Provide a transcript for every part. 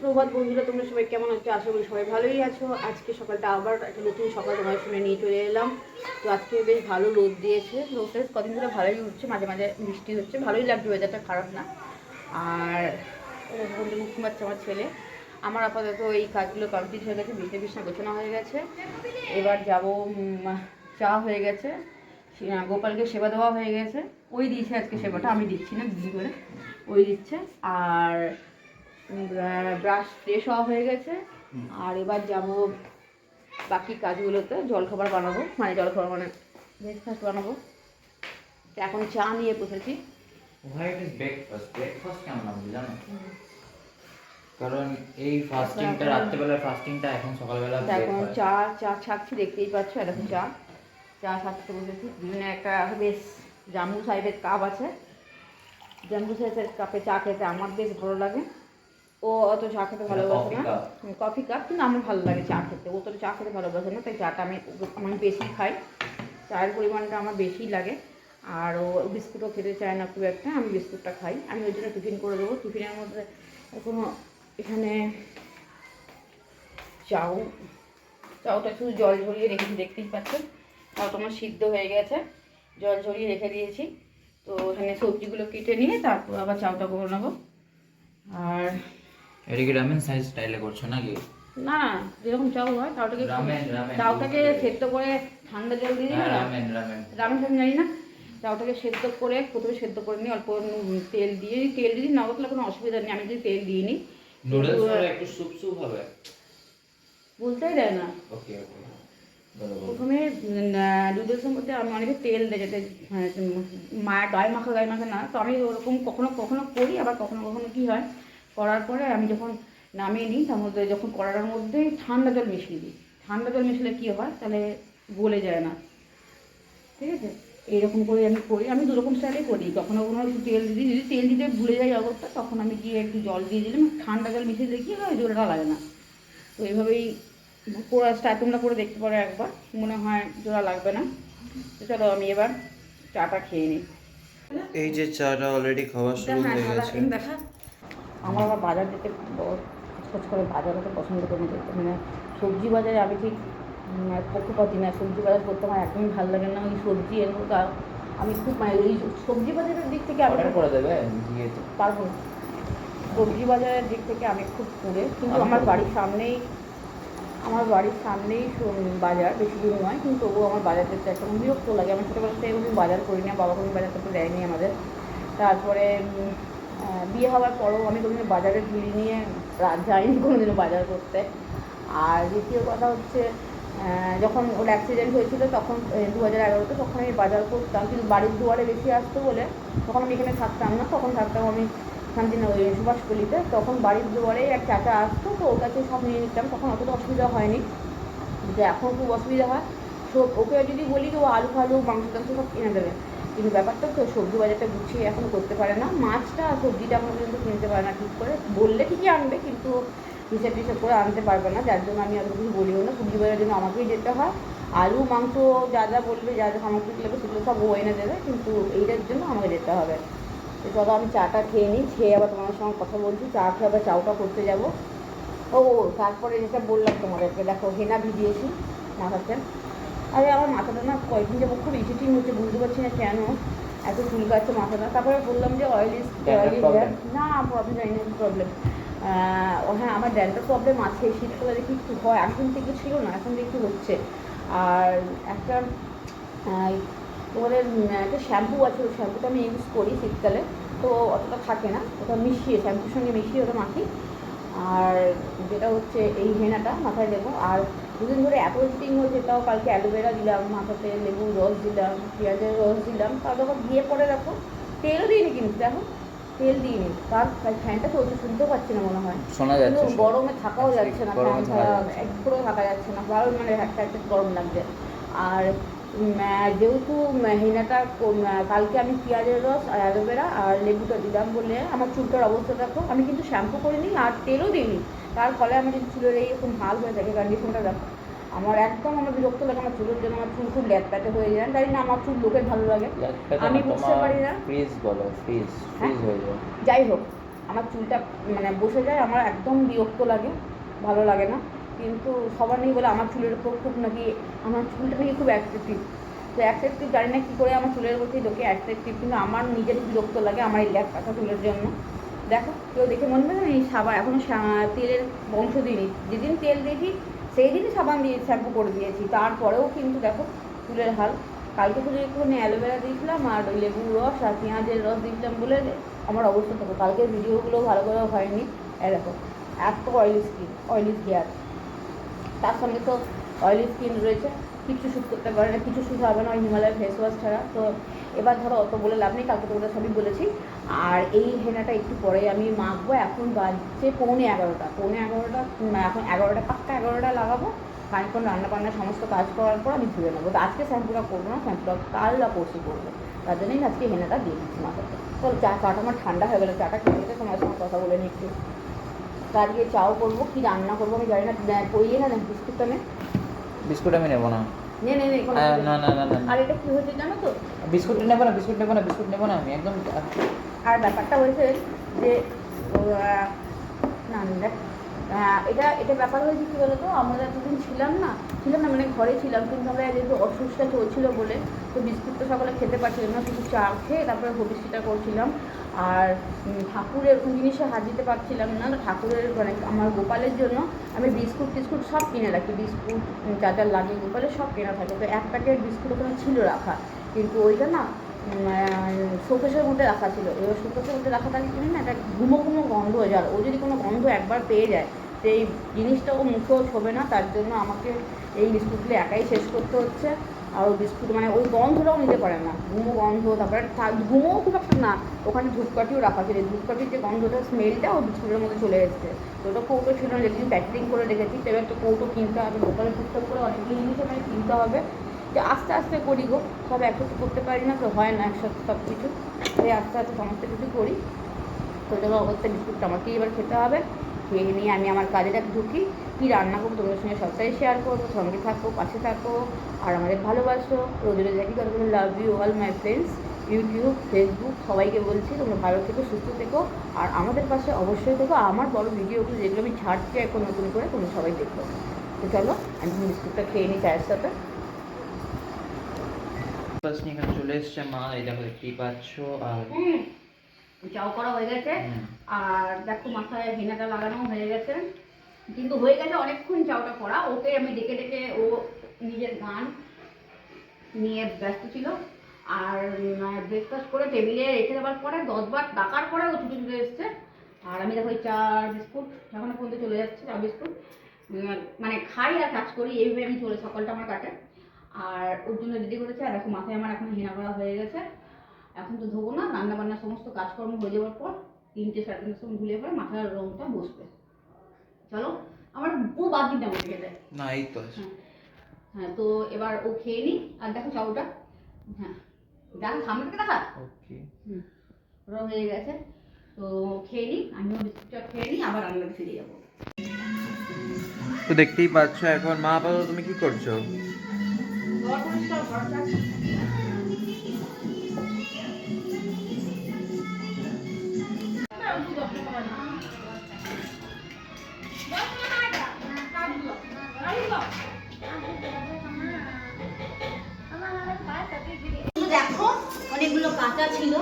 সুপ্রভাত বন্ধুরা, তোমরা সবাই কেমন আছো? আশা করি সবাই ভালোই আছো। আজকে সকালটা আবার একটা নতুন সকাল তোমার সঙ্গে নিয়ে চলে এলাম। তো আজকে বেশ ভালো রোদ দিয়েছে, রোদটা কদিন ধরে ভালোই উঠছে, মাঝে মাঝে বৃষ্টি হচ্ছে, ভালোই লাগছে, ওয়েদারটা খারাপ না। আর বন্ধু মুখ মারছে আমার ছেলে। আমার আপাতত এই কাজগুলো কমপ্লিট হয়ে গেছে, বিছনা গোছানো হয়ে গেছে। এবার যাব, চা হয়ে গেছে, গোপালকে সেবা দেওয়া হয়ে গেছে। ওই দিয়েছে আজকে সেবাটা, আমি দিচ্ছি না, দিদি করে ওই দিচ্ছে। আর ব্রাশ ফ্রেশ হওয়া হয়ে গেছে। আর এবার যাব বাকি কাজগুলোতে, জলখাবার বানাবো, মানে ব্রেকফাস্ট বানাবো। এখন চা নিয়ে বসেছি। হোয়াইট ইজ ব্রেকফাস্ট কেমন লাগবে জানো? কারণ এই ফাস্টিংটা, রাত্রেবেলার ফাস্টিংটা এখন সকালবেলা এখন চা ছাকছি, দেখতেই পাচ্ছ। এখন চা ছাকতে বসেছি। বিভিন্ন একটা বেশ জাম্বু সাইজের কাপ আছে, জাম্বু সাইজের কাপে চা খেতে আমার বেশ ভালো লাগে। ও অত চা খেতে ভালোবাসে না, কফি কাপ, কিন্তু আমার ভালো লাগে চা খেতে। ও তো চা খেতে ভালোবাসে না, তাই চাটা আমি বেশি খাই, চায়ের পরিমাণটা আমার বেশি লাগে। আর ও বিস্কুটও খেতে চায় না খুব একটা, আমি বিস্কুটটা খাই। আমি ওই জন্য টিফিন করে দেবো। টিফিনের মধ্যে কোনো এখানে চাউটা শুধু জল ঝরিয়ে রেখেছি, দেখতেই পাচ্ছেন। চাউটা আমার সিদ্ধ হয়ে গেছে, জল ঝরিয়ে রেখে দিয়েছি। তো এখানে সবজিগুলো কেটে নিয়ে তারপর আবার চাউটা করে নেবো। আর এটা কি রামেন সাইজ স্টাইলে করছো নাকি? না, যেরকম চাউ হয় চাউটাকে সেদ্ধ করে ঠান্ডা জল দিয়ে দিই। রামেন জানি না। চাউটাকে সেদ্ধ করে প্রথমে সেদ্ধ করে নিই, অল্প তেল দিয়ে না করলে কোনো অসুবিধা নেই। আমি যদি তেল দিয়ে নিই, নুডলসটা একটু সুপ হবে, বলতেই দেয় না। ওকে প্রথমে নুডলসের মধ্যে আমি অনেকে তেল দেয়, যাতে গায়ে মাখা না। তো আমি ওরকম কখনো কখনো করি, আবার কখনো কখনো কী হয়, করার পরে আমি যখন নামিয়ে নিই, তার মধ্যে যখন কড়ার মধ্যে ঠান্ডা জল মিশিয়ে দিই। ঠান্ডা জল মিশলে কী হয়, তাহলে গলে যায় না, ঠিক আছে? এইরকম করে আমি করি। আমি দুরকম স্টাইলে করি। কখনো কখনো একটু তেল দিই, যদি তেল দিতে ভুলে যাই অবস্থা, তখন আমি গিয়ে একটু জল দিয়ে দিলাম, ঠান্ডা জল মিশিয়ে দিলে কী হয়, জলটা লাগে না। তো এইভাবেই তোমরা করে দেখতে পারো একবার, মনে হয় জোড়া লাগবে না। তো চলো আমি এবার চাটা খেয়ে নিই। এই যে চাটা অলরেডি খাওয়া শুরু হয়ে গেছে। দেখা, আমার আবার বাজার যেতে খোঁজ করে বাজার হতে পছন্দ করি না, মানে সবজি বাজারে আমি ঠিক পক্ষপাতি না। সবজি বাজার করতে আমার একদমই ভালো লাগে না। ওই সবজি এর মতো আমি খুব, মানে ওই সবজি বাজারের দিক থেকে আমি অর্ডার করে দেবে, পারবো না। সবজি বাজারের দিক থেকে আমি খুব করে, কিন্তু আমার বাড়ির সামনেই বাজার, বেশি দূর নয়, কিন্তু তবুও আমার বাজার যেতে একটা বিরক্ত লাগে। আমি ছোটোবেলা থেকে কোনো বাজার করি না, বাবা কোনো বাজার করতে দেয়নি আমাদের। তারপরে বিয়ে হওয়ার পরেও আমি কোনোদিন বাজারে ঝুলি নিয়ে যাইনি কোনোদিনও বাজার করতে। আর দ্বিতীয় কথা হচ্ছে, যখন ওর অ্যাক্সিডেন্ট হয়েছিল তখন 2011-তে, তখন আমি বাজার করতাম, কিন্তু বাড়ির দুয়ারে বেশি আসতো বলে তখন আমি এখানে থাকতাম না। তখন থাকতাম আমি শান্তিনা ওই সুভাষপল্লিতে। তখন বাড়ির দুয়ারে এক চাচা আসতো, তো ওর কাছে সব নিয়ে নিতাম, তখন অতটা অসুবিধা হয়নি। কিন্তু এখন খুব অসুবিধা হয়। ওকে যদি বলি যে ও আলু ফালু মাংস টাংস সব কিনে দেবে, কিন্তু ব্যাপারটা তো সবজি বাজারটা গুছিয়ে এখনও করতে পারে না। মাছটা আর সবজিটা এখনও পর্যন্ত কিনতে পারে না ঠিক করে। বললে ঠিকই আনবে, কিন্তু হিসাব করে আনতে পারবে না, যার জন্য আমি অত কিছু বলিও না। সবজি বাজারের জন্য আমাকেই যেতে হয়। আলু মাংস যা যা বলবে, যা যা সামগ্রিক লাগবে সেগুলো সব ও এনে দেবে, কিন্তু এইটার জন্য আমাকে যেতে হবে। তো চলো আমি চাটা খেয়ে নিই, খেয়ে আবার তোমার সঙ্গে কথা বলছি। চা খেয়ে আবার চাউটা করতে যাবো। ও তারপরে যেটা বললাম তোমাদেরকে, দেখো হেনা ভিজিয়েছি মাথাতে। আরে আমার মাথাটা না কয়েকদিন যাবো খুব ইচিটিং হচ্ছে, বুঝতে পারছি না কেন এত চুলকাচ্ছে মাথাটা। তারপরে বললাম যে অয়েলি না, প্রবলেম জানি না, প্রবলেম। হ্যাঁ, আমার ড্যান্ড্রাফ প্রবলেম আছে, শীতকালে দেখি একটু হয়, এখন থেকে ছিল না, এখন একটু হচ্ছে। আর একটা তোমাদের একটা শ্যাম্পু আছে, ওই শ্যাম্পুটা আমি ইউজ করি শীতকালে, তো অতটা থাকে না, ওটা মিশিয়ে শ্যাম্পুর সঙ্গে মিশিয়ে ওটা মাখি। আর যেটা হচ্ছে এই হেনাটা মাথায় দেবো। আর দুদিন ধরে এত স্টিং হয়েছে, তাও কালকে অ্যালোভেরা দিলাম মাথাতে, লেবুর রস দিলাম, পেঁয়াজের রস দিলাম, তারপর দিয়ে পরে দেখো তেলও দিইনি, কিন্তু দেখো তেল দিইনি। তার ফ্যানটা চলছে, শুনতেও পাচ্ছি না মনে হয়, শোনা যাচ্ছে, গরমে থাকাও যাচ্ছে না, ফ্যান ছাড়া একটুও থাকা যাচ্ছে না, ভালো মানে একটা গরম লাগছে। আর যেহেতু হেনাটা কালকে আমি পেঁয়াজের রস আর অ্যালোভেরা আর লেবুটা দিলাম বলে আমার চুলটার অবস্থা দেখো। আমি কিন্তু শ্যাম্পু করিনি আর তেলও দিইনি, তার ফলে আমার যদি চুলের এইরকম হাল হয়ে থাকে, কন্ডিশনটা দেখো। আমার বিরক্ত লাগে আমার চুলের জন্য। আমার চুল খুব ল্যাটপ্যাটে হয়ে যায়, জানি না আমার চুল লোকের ভালো লাগে, আমি বুঝতে পারি না। ফ্রিজ বলো, ফ্রিজ হয়ে যায়। যাই হোক, আমার চুলটা মানে বসে যায়, আমার একদম বিরক্ত লাগে, ভালো লাগে না। কিন্তু সবার নেই বলে আমার চুলের উপর খুব নাকি, আমার চুলটা নাকি খুব অ্যাট্রাকটিভ। তো অ্যাট্রাকটিভ জানি না কী করে আমার চুলের প্রতি লোকে অ্যাট্রাকটিভ, কিন্তু আমার নিজের বিরক্ত লাগে আমার এই ল্যাক কাটা চুলের জন্য। দেখো কেউ দেখে মনে হয় না এই সাবান এখনও তেলের বংশ দিইনি, যেদিন তেল দিয়েছি সেই দিনই সাবান দিয়ে শ্যাম্পু করে দিয়েছি, তারপরেও কিন্তু দেখো চুলের হাল। কালকে শুধু একটুখানি অ্যালোভেরা দিয়েছিলাম আর ওই লেবুর রস আর পেঁয়াজের রস দিয়েছিলাম বলে আমার অবস্থা থাকো। কালকের ভিডিওগুলো ভালো করে হয়নি, দেখো এত অয়েলি হেয়ার, তার সঙ্গে তো অয়েলি স্কিন রয়েছে, কিছু শ্যুট করতে পারে না, কিছু শ্যুট হবে না ওই হিমালয়ের ফেস ওয়াশ ছাড়া। তো এবার ধরো অত বলে লাভ নেই, কালকে তোমরা সবই বলেছি। আর এই হেনাটা একটু পরে আমি মাখবো, এখন বাজছে 11:15, এখন 11টা পাক্কা 11টা লাগাবো। খানিক্ষণ রান্নাবান্না সমস্ত কাজ করার পর আমি ধুয়ে নেবো। তো আজকে শ্যাম্পুটা করবো না, শ্যাম্পুটা কাল বা পরশু করবো, তার জন্যই আজকে হেনাটা দিয়ে দিচ্ছি মাথাতে। তো চাটা আমার ঠান্ডা হয়ে গেলো, চাটা খেয়ে গেছে, তোমার সঙ্গে কথা বলে নিচ্ছি। তো আজকে চাও করবো, কী রান্না করবো আমি জানি না, করিয়ে না বিস্কুটটা নে। বিস্কুট আমি নেবো না। নে নে নে না না না না। আর এটা কী হয়েছে জানো তো, বিস্কুট নেবো না, বিস্কুট নেবো না আমি একদম। আর ব্যাপারটা হয়েছে যে না দেখ, এটা ব্যাপার হয়েছে কী বলো তো, আমরা এতদিন ছিলাম না মানে ঘরে ছিলাম, কিন্তু আমরা যেহেতু অসুস্থতা চলছিল বলে তো বিস্কুট তো সকালে খেতে পারছিলাম না, শুধু চা খেয়ে তারপরে হবিষ্যিটা করছিলাম। আর ঠাকুরের ওরকম জিনিসে হাত দিতে পারছিলাম না, তো ঠাকুরের মানে আমার গোপালের জন্য আমি বিস্কুট টিস্কুট সব কিনে রাখি, বিস্কুট যা যা লাগে গোপালের সব কেনা থাকে। তো এক প্যাকেট বিস্কুট ওখানে ছিল রাখা, কিন্তু ওইটা না শোকেসের মধ্যে রাখা ছিল। এবার শোকেসের মধ্যে রাখা থাকে কিনে না, একটা ঘুমো গন্ধ হয়ে যায়, ও যদি কোনো গন্ধ একবার পেয়ে যায় সেই জিনিসটা ও মুখেও ছোবে না, তার জন্য আমাকে এই বিস্কুটগুলো একাই শেষ করতে হচ্ছে। আর ওই বিস্কুট মানে ওই গন্ধটাও নিতে পারে না, ঘুমো গন্ধ, তারপরে ঘুমোও খুব একটা না, ওখানে ধূপকাঠিও রাখা ছিল, ধূপকাঠির যে গন্ধটা স্মেলটা ও বিস্কুটের মধ্যে চলে এসছে। তো ওটা কৌটো ছিল না, যেদিন প্যাকেটিং করে রেখেছি তো এবার একটা কৌটো কিনতে হবে, গোপালের টুকটাক করে অনেকগুলো জিনিস এখানে কিনতে হবে, যে আস্তে আস্তে করি গো, সব একসাথে করতে পারি না, তো হয় না একসাথে সব কিছু, তাই আস্তে আস্তে সমস্ত কিছু করি। তো চলো অবশ্যই বিস্কুটটা আমাকেই এবার খেতে হবে, খেয়ে নিয়ে আমি আমার কাজেটা ঢুকি, কী রান্না করবো তোমাদের সঙ্গে সবটাই শেয়ার করবো, সঙ্গে থাকো, পাশে থাকো, আর আমাদের ভালোবাসো, রোজ দেখি কথা বলে love you all my friends, YouTube Facebook সবাইকে বলছি তোমরা ভালো থেকো, সুস্থ থেকো, আর আমাদের পাশে অবশ্যই থেকো। আমার বড় ভিডিওগুলো যেগুলো আমি ছাড়ছি এখন নতুন করে তোমরা সবাই দেখো। তো চলো আমি বিস্কুটটা খেয়ে নিই চায়ের সাথে। এখানে চলে এসছে মা, এই দেখো দেখতেই পাচ্ছ। আর চাও করা হয়ে গেছে, আর দেখো মাথায় হেনাটা লাগানো হয়ে গেছে, কিন্তু হয়ে গেছে অনেকক্ষণ চাওটা করা। ওকে আমি ডেকে ডেকে, ও নিজের গান নিয়ে ব্যস্ত ছিল, আর ব্রেকফাস্ট করে টেবিলে রেখে দেওয়ার পরে 10 বার ডাকার পরে ও ছুটে ছুটে এসছে। আর আমি দেখো চা বিস্কুট এখনো পর্যন্ত চলে যাচ্ছে, চা বিস্কুট মানে খাই আর কাজ করি, এইভাবে আমি চলে সকালটা আমার কাটে। আর ওর জন্য রেডি করেছে, আর দেখো মাথায় আমার এখন হেনা করা হয়ে গেছে, এখন তো ধোবো না, রান্নাবান্না সমস্ত কাজকর্ম হয়ে যাওয়ার পর 3টে 3:30 সময় ধুলে পরে মাথার রঙটা বসবে। চলো আমার পুরো বাদ দিন আমাকে খেতে না, এই তো হ্যাঁ। তো এবার ও খেয়ে নি, আর দেখো চাউটা, হ্যাঁ দেখা সামনে থেকে দেখা, ওকে ওরা হয়ে গেছে। তো খেয়ে নিই, আমিও বিস্কুটটা খেয়ে নিই, আবার রান্নাতে ফিরে যাবো। তো দেখতেই পাচ্ছ এখন মা বাবা তুমি কি করছো? ঘর পরিষ্কার, ঘরটা দেখো অনেকগুলো কাঁচা ছিল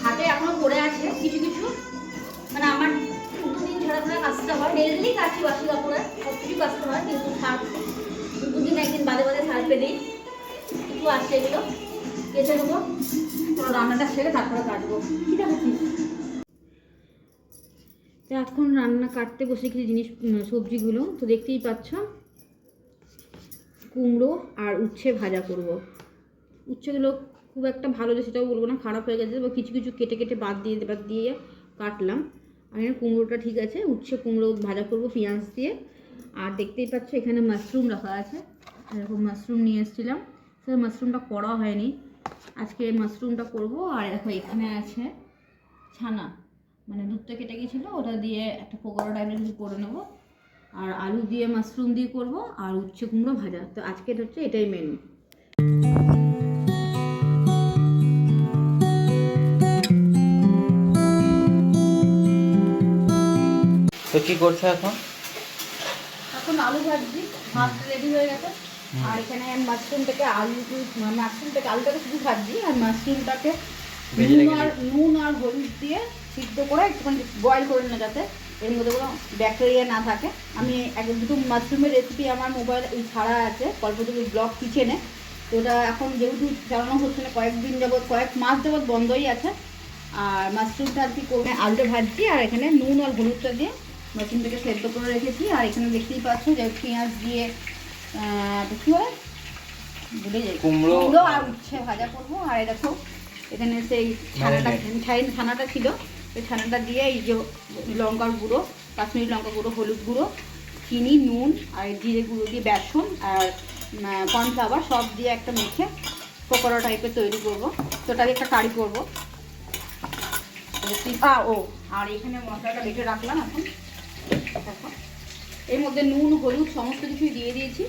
হাতে, এখনো পড়ে আছে কিছু কিছু, মানে আমার 2 দিন ধরে ধরে কাচতে হয়, ডেলি কাচি বাসি কাপড়ে সব কিছু কাচতে হয়, কিন্তু সার্ফ 2 দিন একদিন বাদে বাদে সার্ফে দিই, কিছু আসছে এগুলো কেচে দেবো, পুরো রান্নাটা সেরে তারপরে কাটবো। ঠিক আছে, তো এখন রান্না কাটতে বসে কিছু জিনিস সবজিগুলো তো দেখতেই পাচ্ছ, কুমড়ো আর উচ্ছে ভাজা করব। উচ্ছেগুলো খুব একটা ভালো যে সেটাও বলবো না, খারাপ হয়ে গেছে, বা কিছু কিছু কেটে কেটে বাদ দিয়ে কাটলাম। আর এখানে কুমড়োটা ঠিক আছে, উচ্ছে কুমড়ো ভাজা করব পেঁয়াজ দিয়ে। আর দেখতেই পাচ্ছ এখানে মাশরুম রাখা আছে, এরকম মাশরুম নিয়ে এসেছিলাম, সেই মাশরুমটা করা হয়নি, আজকে মাশরুমটা করব। আর দেখো এখানে আছে ছানা, মানে দুধটা কেটে গেছিলো, ওটা দিয়ে একটা পকোড়া টাইপের কিছু করে নেবো। আর আলু দিয়ে মাশরুম দিয়ে করব, আর উচ্ছে কুমড়ো ভাজা। তো আজকের হচ্ছে এটাই মেনু। তো কি করছো এখন? এখন আলু ভাজছি, ভাত রেডি হয়ে গেছে। আর এখানে মাশরুমটাকে আলুটাকে শুধু ভাজছি, আর মাশরুমটাকে ভেজে রেখে নুন আর হলুদ দিয়ে সিদ্ধ করে একটুখানি বয়েল করে নিয়ে, যাতে এর মধ্যে কোনো ব্যাকটেরিয়া না থাকে। আমি দুটো মাশরুমের রেসিপি আমার মোবাইল এই ছাড়া আছে, কল্পতরু ব্লগ কিচেনে। তো ওটা এখন যেহেতু চালানো হচ্ছে না, কয়েক মাস যাবৎ বন্ধই আছে। আর মাশরুমটা আর কি করবে, আলুটা ভাজছি, আর এখানে নুন আর হলুদটা দিয়ে মাশরুমটাকে সেদ্ধ করে রেখেছি। আর এখানে দেখতেই পাচ্ছ যে পেঁয়াজ দিয়ে কী হয় ভুলে যাই, কুমড়ো আর উচ্ছে ভাজা করবো। আর এই দেখো এখানে সেই ছানাটা ছিল, সেই ছানাটা দিয়ে এই যে লঙ্কার গুঁড়ো, কাশ্মীরি লঙ্কা গুঁড়ো, হলুদ গুঁড়ো, চিনি, নুন আর জিরে গুঁড়ো দিয়ে বেসন আর কর্নফ্লাওয়ার সব দিয়ে একটা মেখে পকোড়া টাইপের তৈরি করবো। তো ওটাকে একটা কারি করবো। আর এখানে মশলাটা বেটে রাখলাম। এখন এর মধ্যে নুন, হলুদ সমস্ত কিছুই দিয়ে দিয়েছি,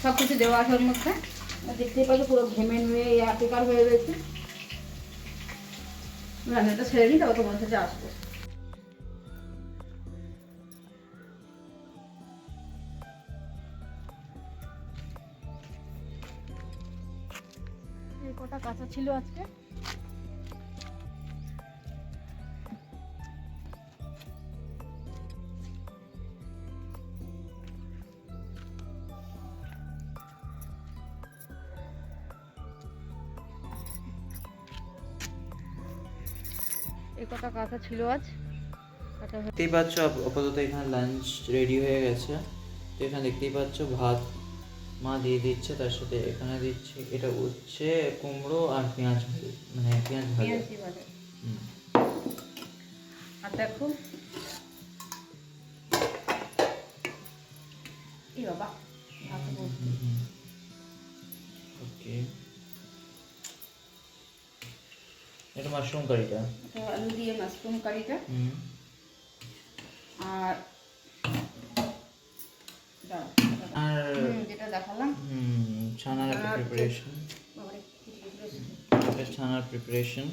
সব কিছু দেওয়া আছে ওর মধ্যে। দেখতেই পাচ্ছি পুরো ঘেমে নুয়ে একাকার হয়ে রয়েছে। রান্নাটা ছেড়ে নিই, তারপর তোমার সাথে আসবো। এই কটা কাঁচা ছিল আজকে। এই কটা কাঁচা ছিল আজ। দেখতেই পাচ্ছ আপাতত এখানে লাঞ্চ রেডি হয়ে গেছে। তো এখানে দেখতেই পাচ্ছ ভাত মা দিয়ে দিচ্ছে, তার সাথে এখানে দিচ্ছে এটা উচ্ছে, কুমড়ো আর পেঁয়াজ ভাজা। আর দেখো এই বাবা ওকে, এটা মাশরুম কারিটা, এটা আলু দিয়ে মাশরুম কারিটা। আর যেটা দেখালাম ছানার প্রিপারেশন, ছানার প্রিপারেশন।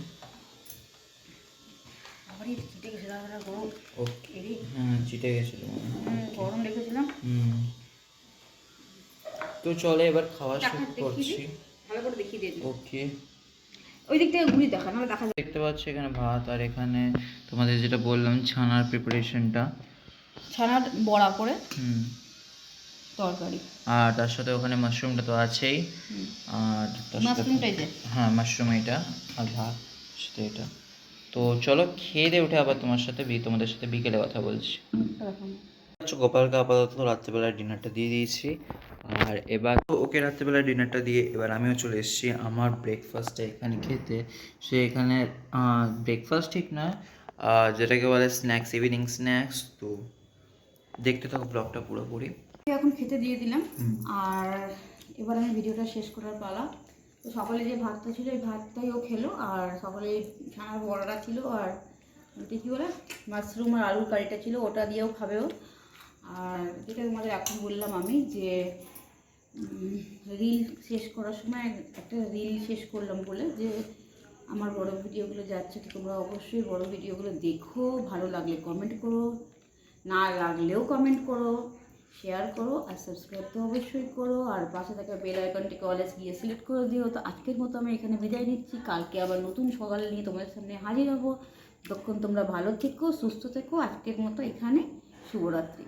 ওকে, হ্যাঁ চিটে গেছিল, গরম রেখেছিলাম। তো চলে এবার খাওয়া শুরু করছি। ভালো করে দেখিয়ে দিই। ওকে, ওই দিক থেকে ঘুরি দেখা, নাহলে দেখা যায়। দেখতে পাচ্ছি এখানে ভাত, আর এখানে তোমাদের যেটা বললাম ছানার প্রিপারেশনটা, ছানার বড়া করে তরকারি। আর তার সাথে ওখানে মাশরুমটা তো আছেই, আর তার সাথে হ্যাঁ মাশরুম এটা, আর ভাত সাথে এটা। তো চলো খেয়ে দিয়ে উঠে আবার তোমাদের সাথে বিকেলে কথা বলছি। গোপালকে আপাতত রাত্রেবেলায় ডিনারটা দিয়ে দিয়েছি, আর এবার ওকে রাত্রেবেলায় ডিনারটা দিয়ে এবার আমিও চলে এসেছি আমার ব্রেকফাস্টটা এখানে খেতে। সে এখানে ব্রেকফাস্ট ঠিক নয়, যেটাকে বলে স্ন্যাক্স, ইভিনিং স্ন্যাক্স। তো দেখতে থাকো ব্লগটা পুরোপুরি। এখন খেতে দিয়ে দিলাম, আর এবার আমি ভিডিওটা শেষ করার পালা। তো সকালে যে ভাতটা ছিল এই ভাতটাই ও খেলো, আর সকালে ছানার বড়াটা ছিল, আর ওটা কী বলে মাশরুম আর আলুর কারিটা ছিল, ওটা দিয়েও খাবে ও। আর যেটা তোমাদের এখন বললাম আমি যে রিল শেষ করার সময় একটা রিল শেষ করলাম বলে যে আমার বড় ভিডিওগুলো যাচ্ছে, তো তোমরা অবশ্যই বড় ভিডিওগুলো দেখো, ভালো লাগলে কমেন্ট করো, না লাগলেও কমেন্ট করো, শেয়ার করো, আর সাবস্ক্রাইব তো অবশ্যই করো, আর পাশে থাকা বেল আইকনটিকে অলওয়েজ গিয়ে সিলেক্ট করে দিও। তো আজকের মতো আমি এখানে বিদায় নিচ্ছি, কালকে আবার নতুন সকালে নিয়ে তোমাদের সামনে হাজির হবো। ততক্ষণ তোমরা ভালো থেকো, সুস্থ থেকো। আজকের মতো এখানে শুভরাত্রি।